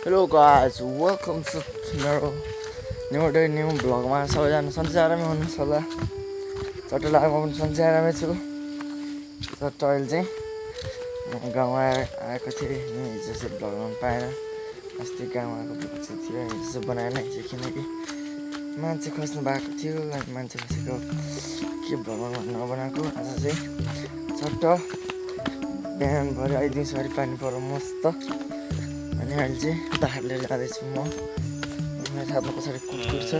Hello guys, welcome to मेरो new day new भ्लगमा सबैजना सन्चै आरामै हुनुहुन्छ होला। चट्ट लागेको पनि सन्चै आरामै छु। चट्ट अहिले चाहिँ म गाउँ आएको थिएँ हिजो चाहिँ भ्लगमा पाएन। अस्ति गाउँ आएको चाहिँ थियो हिजो चाहिँ बनाएन हिजो किनकि मान्छे खस्नु भएको थियो अनि मान्छे खसेको के भ्लगमा नबनाएको। आज चाहिँ चट्ट बिहानभरि आइदिउँसरी पानी पऱ्यो मस्त। अनि अहिले चाहिँ दार लिएर जाँदैछु म। मेरो साथमा पछाडि कुकुर छ।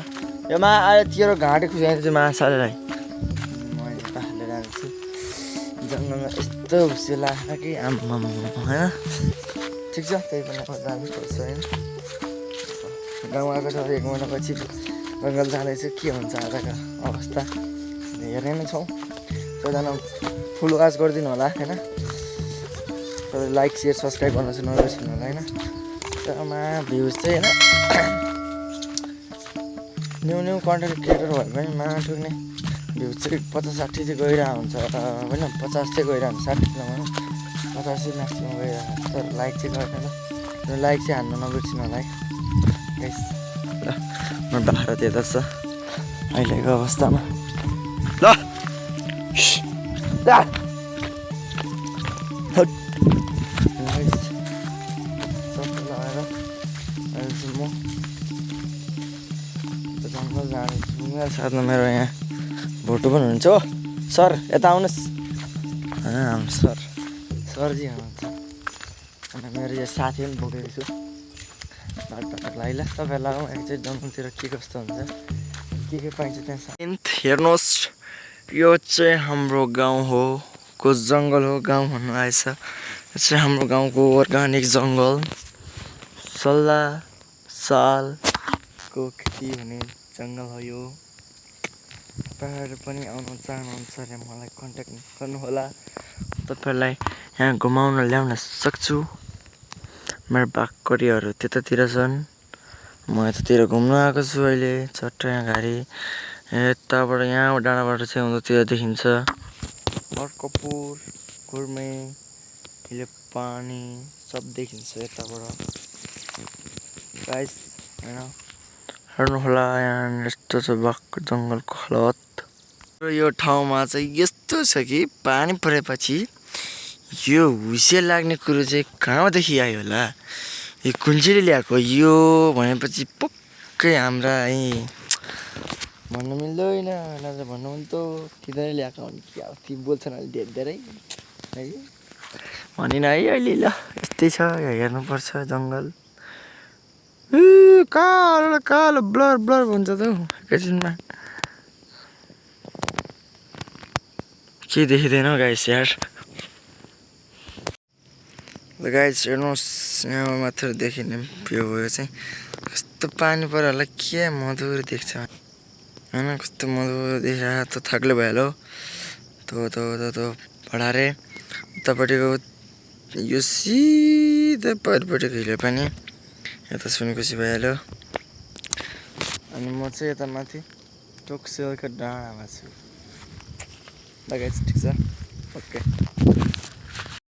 यो मा आयो तेरो घाँटी खुसाइन्छ चाहिँ माछालाई। म अहिले दार लिएर जाँदैछु। जङ्गलमा यस्तो हुस्यो लाग्छ कि आम्माम होइन ठिक छ त्यही पनि अब जानुपर्छ होइन। गाउँ आएको छ 1 महिनापछि जङ्गल जाँदैछु के हुन्छ आजको अवस्था हेर्ने नै छौँ। सबैजना फुल वाच गरिदिनु होला होइन। तपाईँ लाइक सेयर सब्सक्राइब गर्न चाहिँ नबिर्सिनु होला होइन। त्यसमा भ्युज चाहिँ होइन न्यू कन्टेन्ट क्रिएटर भए पनि माटुक्ने भ्युज चाहिँ 50-60 चाहिँ गइरहेको हुन्छ होइन। 50 चाहिँ गइरहेको हुन्छ 60 नभनौँ 50 चाहिँ म्याक्सिमम् गइरहेको हुन्छ। तर लाइक चाहिँ गर्दैन ल। लाइक चाहिँ हान्नु नबिर्सिनु होला है गाइस। ल म बाख्रा त्यता छ अहिलेको अवस्थामा ल जङ्गल जाँदैछु। मेरो साथमा मेरो यहाँ भोटो पनि हुनुहुन्छ हो सर यता आउनुहोस् हाम्रो सरजी हुनुहुन्छ। अनि मेरो यो साथी पनि बोकेको छु बाटोलाई। ल तपाईँहरूलाई लगाउँ एकचोटि जङ्गलतिर के कस्तो हुन्छ के पाइन्छ त्यहाँ। हेर्नुहोस् यो चाहिँ हाम्रो गाउँ हो को जङ्गल हो गाउँ भन्नु आएछ। यो चाहिँ हाम्रो गाउँको अर्ग्यानिक जङ्गल सल्लाह सालको खेती हुने जङ्गल हो यो। तपाईँहरू पनि आउनु चाहनुहुन्छ भने मलाई कन्ट्याक्ट गर्नुहोला। तपाईँहरूलाई यहाँ घुमाउन ल्याउन सक्छु। मेरो बाघकरीहरू त्यतातिर छन् म यतातिर घुम्नु आएको छु अहिले। चट्ट यहाँ घारी यताबाट यहाँ डाँडाबाट चाहिँ उँधोतिर देखिन्छ मर्कपुर गुर्मे हिले पानी सब देखिन्छ यताबाट गाइस होइन। हेर्नुहोला यहाँ यस्तो छ बाघको जङ्गलको हालत। र यो ठाउँमा चाहिँ यस्तो छ कि पानी परेपछि यो हुस्से लाग्ने कुरो चाहिँ कहाँदेखि आयो होला। यो कुन चाहिँले ल्याएको यो भनेपछि पक्कै हाम्रा है भन्नु मिल्दैन नत्र भन्नु मिल्दो तिनीहरूले ल्याएको हो कि अब ती बोल्छन् अहिले धेरै है भनिन है अहिले। ल यस्तै छ हेर्नुपर्छ जङ्गल कालो कालो ब्लर ब्लर हुन्छ त हौ एकैछिनमा के देखिँदैन गाइस यार। गाइस हेर्नुहोस् यहाँ मात्र देखिने भ्यू भयो चाहिँ कस्तो पानी पऱ्यो होला के मधुर देख्छ होइन। कस्तो मधुर देखिरहेको त थाक्ले भइहाल्यो त भडारे उतापट्टिको यो सिधा परिपट्टिको हिलो पानी यता सुनकोसी भइहाल्यो। अनि म चाहिँ यता माथि टोक्सेलको डाँडामा छु। ल गाइस ठिक छ ओके।